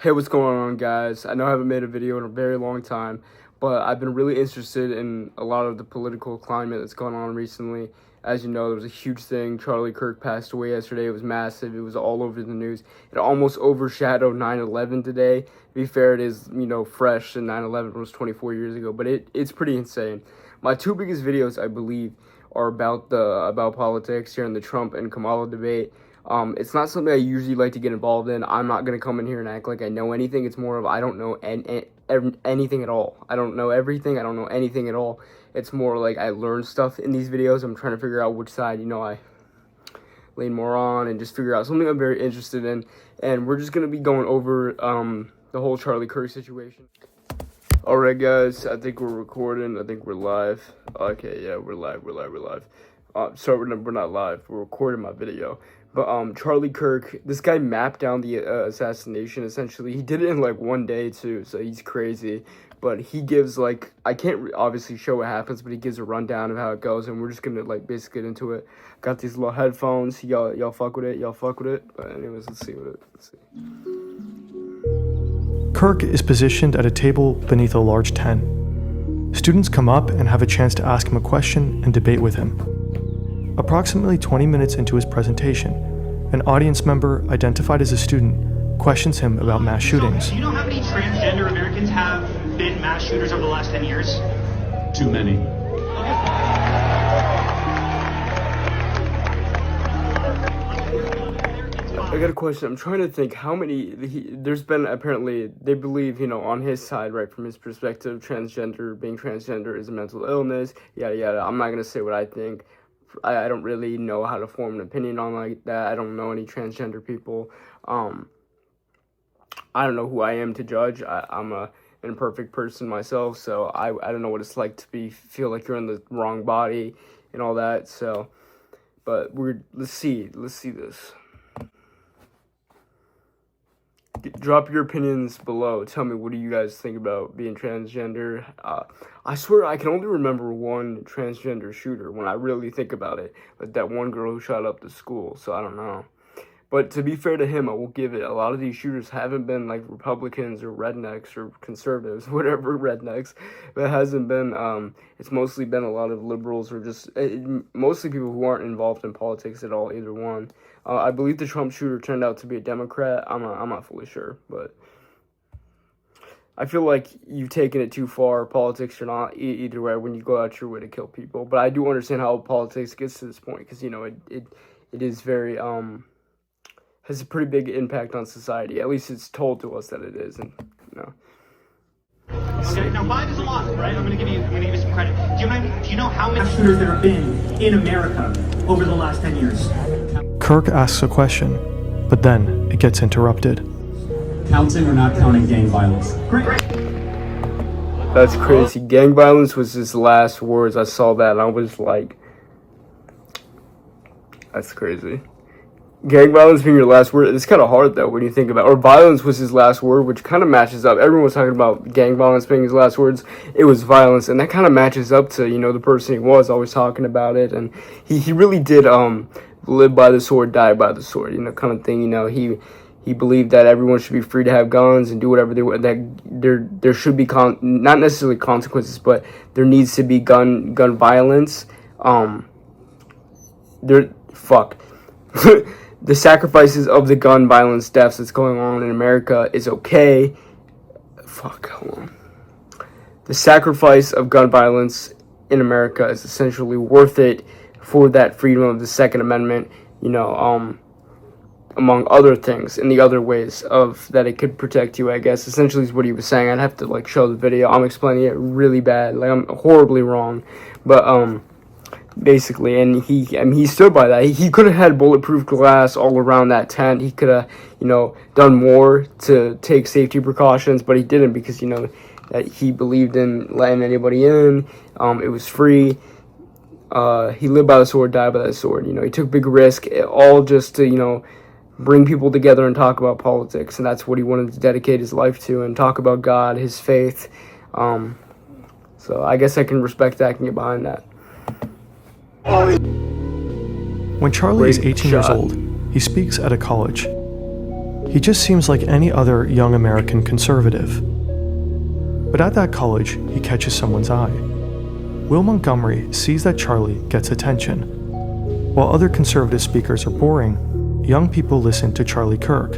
Hey, what's going on, guys? I know I haven't made a video in a very long time, but I've been really interested in a lot of the political climate that's going on recently. As you know, there was a huge thing. Charlie Kirk passed away yesterday. It was massive. It was all over the news. It almost overshadowed 9/11 today. To be fair, it is, fresh, and 9/11 was 24 years ago, but it's pretty insane. My two biggest videos, I believe, are about politics here in the Trump and Kamala debate. It's not something I usually like to get involved in. I'm not going to come in here and act like I know anything. It's more of I don't know anything at all. I don't know everything. I don't know anything at all. It's more like I learn stuff in these videos. I'm trying to figure out which side, I lean more on and just figure out something I'm very interested in. And we're just going to be going over the whole Charlie Kirk situation. Alright, guys, I think we're recording. I think we're live. Okay, yeah, we're live. Sorry, we're not live. We're recording my video. But Charlie Kirk, this guy mapped down the assassination, essentially. He did it in, one day, too, so he's crazy. But he gives, I can't obviously show what happens, but he gives a rundown of how it goes, and we're just gonna, basically get into it. Got these little headphones. Y'all fuck with it. But anyways, let's see. Kirk is positioned at a table beneath a large tent. Students come up and have a chance to ask him a question and debate with him. Approximately 20 minutes into his presentation, an audience member identified as a student questions him about mass shootings. Do you know how many transgender Americans have been mass shooters over the last 10 years? Too many. I got a question. I'm trying to think how many. There's been apparently, they believe, on his side, right, from his perspective, being transgender is a mental illness, yada yada. I'm not going to say what I think. I don't really know how to form an opinion on like that. I don't know any transgender people. I don't know who I am to judge. I'm a imperfect person myself, so I don't know what it's like to feel like you're in the wrong body and all that. So, but let's see this. Drop your opinions below. Tell me, what do you guys think about being transgender? I swear I can only remember one transgender shooter when I really think about it. Like that one girl who shot up the school, so I don't know. But to be fair to him, I will give it. A lot of these shooters haven't been like Republicans or rednecks or conservatives, whatever rednecks. But it hasn't been, it's mostly been a lot of liberals or just mostly people who aren't involved in politics at all, either one. I believe the Trump shooter turned out to be a Democrat. I'm not fully sure, but I feel like you've taken it too far, politics or not, either way, when you go out your way to kill people. But I do understand how politics gets to this point, because, it is very, has a pretty big impact on society. At least it's told to us that it is, and, Okay, now 5 is a lot, right? I'm gonna give you some credit. Do you know how many shooters there have been in America over the last 10 years? Kirk asks a question, but then it gets interrupted. Counting or not counting gang violence? Great. That's crazy. Gang violence was his last words. I saw that and I was like, that's crazy. Gang violence being your last word, it's kind of hard though when you think about it. Or violence was his last word, which kind of matches up. Everyone was talking about gang violence being his last words. It was violence, and that kind of matches up to, the person he was always talking about it. And he really did live by the sword, die by the sword, kind of thing. He believed that everyone should be free to have guns and do whatever they want. That there should be not necessarily consequences, but there needs to be gun violence. The sacrifices of the gun violence deaths that's going on in America is okay. Hold on. The sacrifice of gun violence in America is essentially worth it for that freedom of the Second Amendment, among other things, in the other ways of that it could protect you, I guess. Essentially is what he was saying. I'd have to show the video. I'm explaining it really bad. I'm horribly wrong. But basically, and he stood by that. He could have had bulletproof glass all around that tent. He could have, done more to take safety precautions, but he didn't because, that he believed in letting anybody in. It was free. He lived by the sword, died by the sword. He took big risk, all just to, bring people together and talk about politics, and that's what he wanted to dedicate his life to, and talk about God, his faith. So I guess I can respect that and get behind that. When Charlie is 18 years old, he speaks at a college. He just seems like any other young American conservative. But at that college, he catches someone's eye. Will Montgomery sees that Charlie gets attention. While other conservative speakers are boring, young people listen to Charlie Kirk.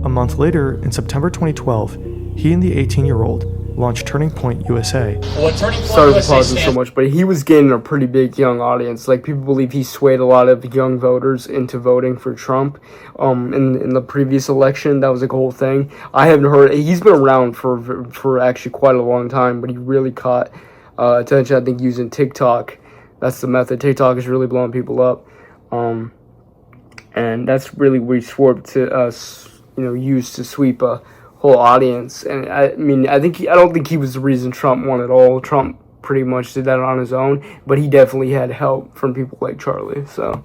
A month later, in September 2012, he and the 18-year-old launched Turning Point USA. What Turning Point Sorry for USA pausing so much, but he was gaining a pretty big young audience. Like, people believe he swayed a lot of young voters into voting for Trump. In the previous election, that was like a whole thing. I haven't heard. He's been around for actually quite a long time, but he really caught attention, I think, using TikTok. That's the method. TikTok is really blowing people up, and that's really what he swore to use to sweep a whole audience. And I don't think he was the reason Trump won at all. Trump pretty much did that on his own, but he definitely had help from people like Charlie. So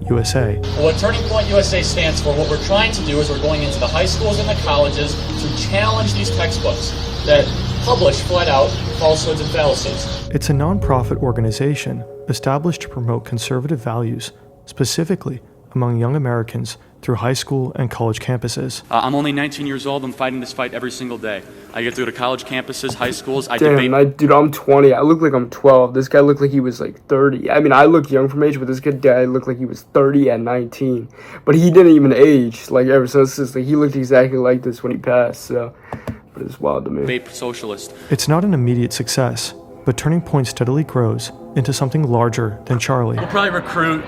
USA. What Turning Point USA stands for, what we're trying to do is we're going into the high schools and the colleges to challenge these textbooks that publish flat out falsehoods and fallacies. It's a nonprofit organization established to promote conservative values, specifically among young Americans through high school and college campuses. I'm only 19 years old. I'm fighting this fight every single day. I get to go to college campuses, high schools. Dude, I'm 20. I look like I'm 12. This guy looked like he was like 30. I mean, I look young from age, but this guy looked like he was 30 at 19. But he didn't even age, like, ever since this. Like, he looked exactly like this when he passed, so. But it's wild to me. Vape socialist. It's not an immediate success, but Turning Point steadily grows into something larger than Charlie. We'll probably recruit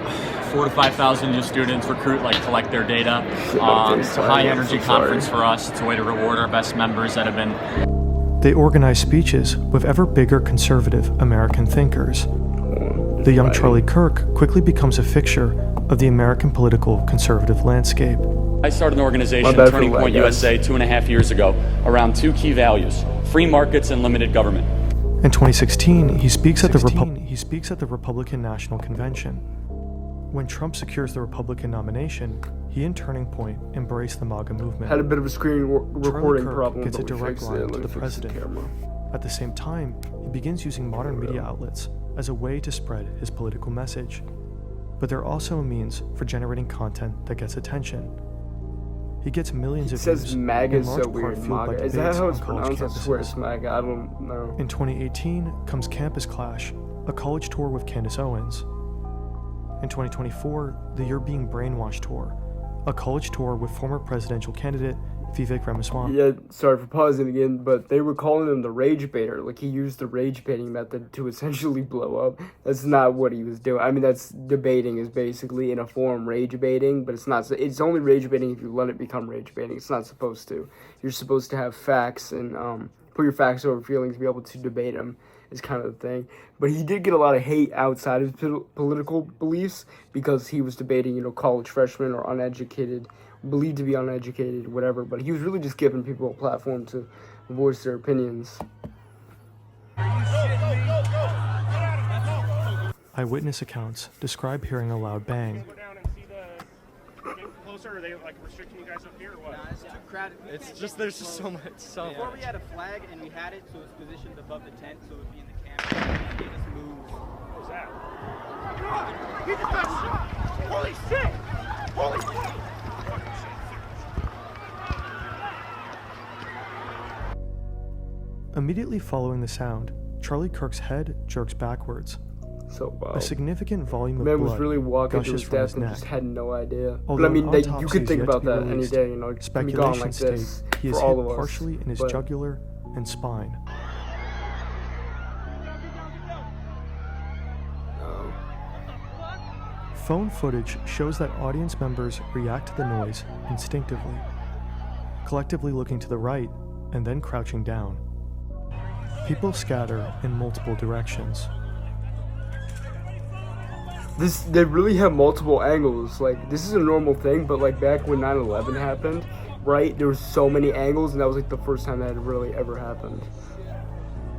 4,000 to 5,000 new students, collect their data. It's a high energy conference for us. It's a way to reward our best members that have been. They organize speeches with ever bigger conservative American thinkers. The young Charlie Kirk quickly becomes a fixture of the American political conservative landscape. I started an organization, Turning Point USA, 2.5 years ago, around two key values: free markets and limited government. In 2016, he speaks at the Republican National Convention. When Trump secures the Republican nomination, he and Turning Point embrace the MAGA movement. Had a bit of a screen recording Charlie Kirk problem, gets a but we direct fixed line it. to the president. At the same time, he begins using modern media outlets as a way to spread his political message. But they're also a means for generating content that gets attention. He gets millions of views. It says MAGA in is large so part weird. fueled by MAGA. Is that debates how it's on college pronounced? I swear it's campuses. MAGA. I don't know. In 2018 comes Campus Clash, a college tour with Candace Owens. In 2024, the You're Being Brainwashed tour, a college tour with former presidential candidate Vivek Ramaswamy. Yeah, sorry for pausing again, but they were calling him the rage baiter. Like, he used the rage baiting method to essentially blow up. That's not what he was doing. I mean, that's debating is basically in a form rage baiting, but it's not. It's only rage baiting if you let it become rage baiting. It's not supposed to. You're supposed to have facts and put your facts over feelings, be able to debate them. Is kind of the thing. But he did get a lot of hate outside of his political beliefs because he was debating, college freshmen or uneducated, believed to be uneducated, whatever. But he was really just giving people a platform to voice their opinions. Eyewitness accounts describe hearing a loud bang. Are they restricting you guys up here or what? Nah, it's too crowded. There's just so much. Before we had a flag and we had it so it's positioned above the tent so it would be in the camera. They just moved. What was that? He just got shot! Holy shit! Holy shit! Immediately following the sound, Charlie Kirk's head jerks backwards. So wow. A significant volume of Man blood was really walking to gushes his from death his and neck. just had no idea. Although But I mean, you autopsies could think yet about to be that any released, day. It can be gone like Speculation this state he is for all hit of us. partially in his But jugular and spine. Phone footage shows that audience members react to the noise instinctively, collectively looking to the right and then crouching down. People scatter in multiple directions. They really have multiple angles. Like, this is a normal thing, but like back when 9/11 happened, right? There were so many angles, and that was like the first time that had really ever happened.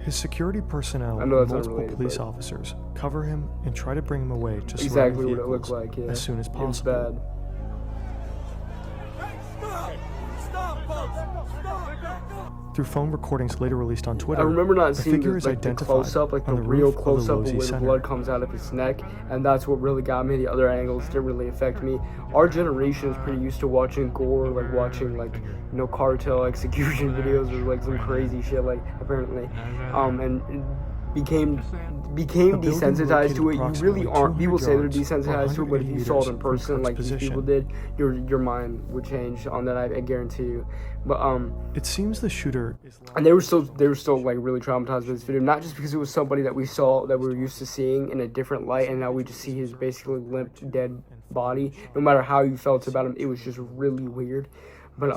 His security personnel I know and that's multiple unrelated, police but officers cover him and try to bring him away to surrounding exactly what it vehicles looked like. Yeah, as soon as It was possible. bad. Through phone recordings later released on Twitter, I remember not the seeing figure the, is like, the identified close-up, like the on the real roof of close-up the of Losey where the Center. blood comes out of his neck, and that's what really got me. The other angles didn't really affect me. Our generation is pretty used to watching gore, like watching like, you know, cartel execution videos or like some crazy shit, like apparently, and it became desensitized to it. You really aren't. People say they're desensitized to it, but if you saw it in person, like these people did, your mind would change on that. I guarantee you. But it seems the shooter is and they were still like really traumatized by this video, not just because it was somebody that we saw that we were used to seeing in a different light, and now we just see his basically limp, dead body. No matter how you felt about him, it was just really weird. But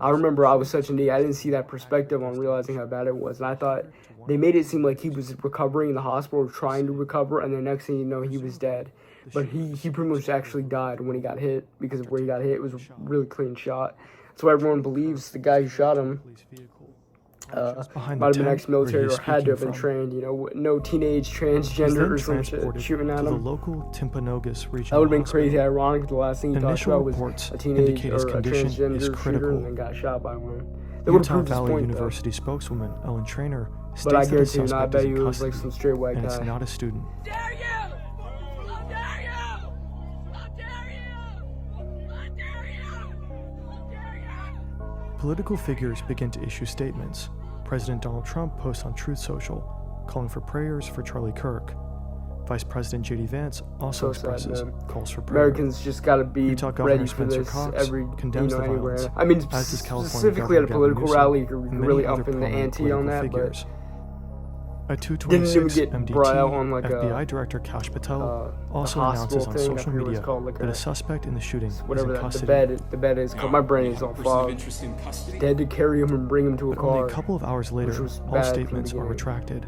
I remember I was such an idiot. I didn't see that perspective on realizing how bad it was, and I thought they made it seem like he was recovering in the hospital, or trying to recover, and the next thing you know, he was dead. But he pretty much actually died when he got hit, because of where he got hit. It was a really clean shot. So everyone believes the guy who shot him might have been ex-military or had to have been trained. You know, no teenage transgender or some shit shooting at the him. local Timpanogos regional That would have been hospital. crazy ironic. The last thing he talked Initial about was reports a teenage indicate his or a condition transgender is shooter critical. and then got shot by one. They would have Utah proved his Valley point, University spokeswoman Ellen Trainor states but I that the guarantee you, I suspect bet is you in it was like custody, some straight white and it's guy. not a student. Dare you! How dare you! How dare you! How dare you! How dare you! Political figures begin to issue statements. President Donald Trump posts on Truth Social, calling for prayers for Charlie Kirk. Vice President J.D. Vance also So sad, expresses man. calls for prayer. Americans just got to be Utah Governor ready for Spencer this Cox every, condemns the anywhere. violence, I mean, as does California specifically at a Governor political Gavin rally, Newsom you're and many really other upping the prominent ante on political that, figures. At didn't even 2:26 get MDT, brought out on, like, FBI Director Kash Patel also the announces hospital on thing. I social forget what it's media called, like that a- a suspect in the shooting is whatever in that, custody. the bed is called. My brain is all fogged. They had to carry him and bring him to a But only car. a couple of hours later, which was all bad from the statements are beginning. retracted.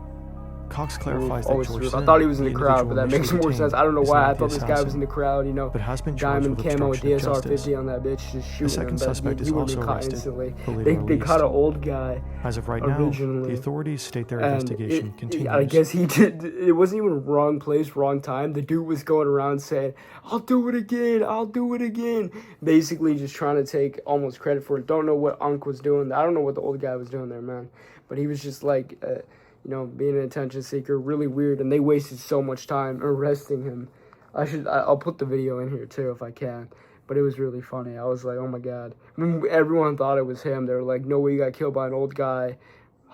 Cox clarifies that Always George true. I Zinn, thought he was in the individual crowd, but that makes initially more sense. I don't know detained, why. is I not thought the this guy was in assassin, the crowd, you know, but has been charged diamond with camo with obstruction of justice. DSR-50 on that bitch, just shooting second him. But suspect he is would be also caught arrested, instantly. but later They released. caught an old guy. As of right now, originally, the authorities state their And investigation continues. I guess he did. It wasn't even wrong place, wrong time. The dude was going around saying, "I'll do it again. I'll do it again." Basically, just trying to take almost credit for it. Don't know what Unc was doing. I don't know what the old guy was doing there, man. But he was just like, you know, being an attention seeker, really weird. And they wasted so much time arresting him. I'll put the video in here too if I can. But it was really funny. I was like, oh my god. I mean, everyone thought it was him. They were like, no way you got killed by an old guy.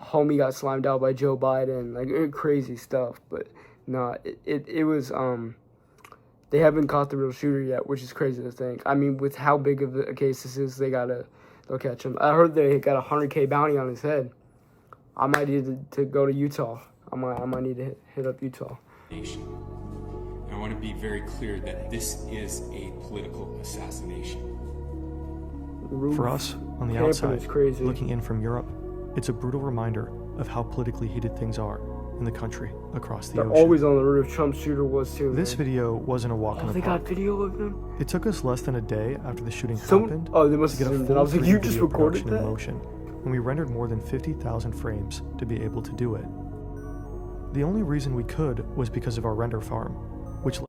Homie got slimed out by Joe Biden. Like, crazy stuff. But nah, it was, they haven't caught the real shooter yet, which is crazy to think. I mean, with how big of a case this is, they'll catch him. I heard they got a $100K bounty on his head. I might need to go to Utah. I might need to hit up Utah. I want to be very clear that this is a political assassination. For us, on the Camping outside, is crazy. looking in from Europe, it's a brutal reminder of how politically heated things are in the country across the They're ocean. always on the roof. Trump's shooter was too. This man. video wasn't a walk in Oh, the they park. got video of him? It took us less than a day after the shooting happened Oh, they must to have get a zoomed in. full I was like, 3D you just video recorded production in that? motion, and we rendered more than 50,000 frames to be able to do it. The only reason we could was because of our render farm.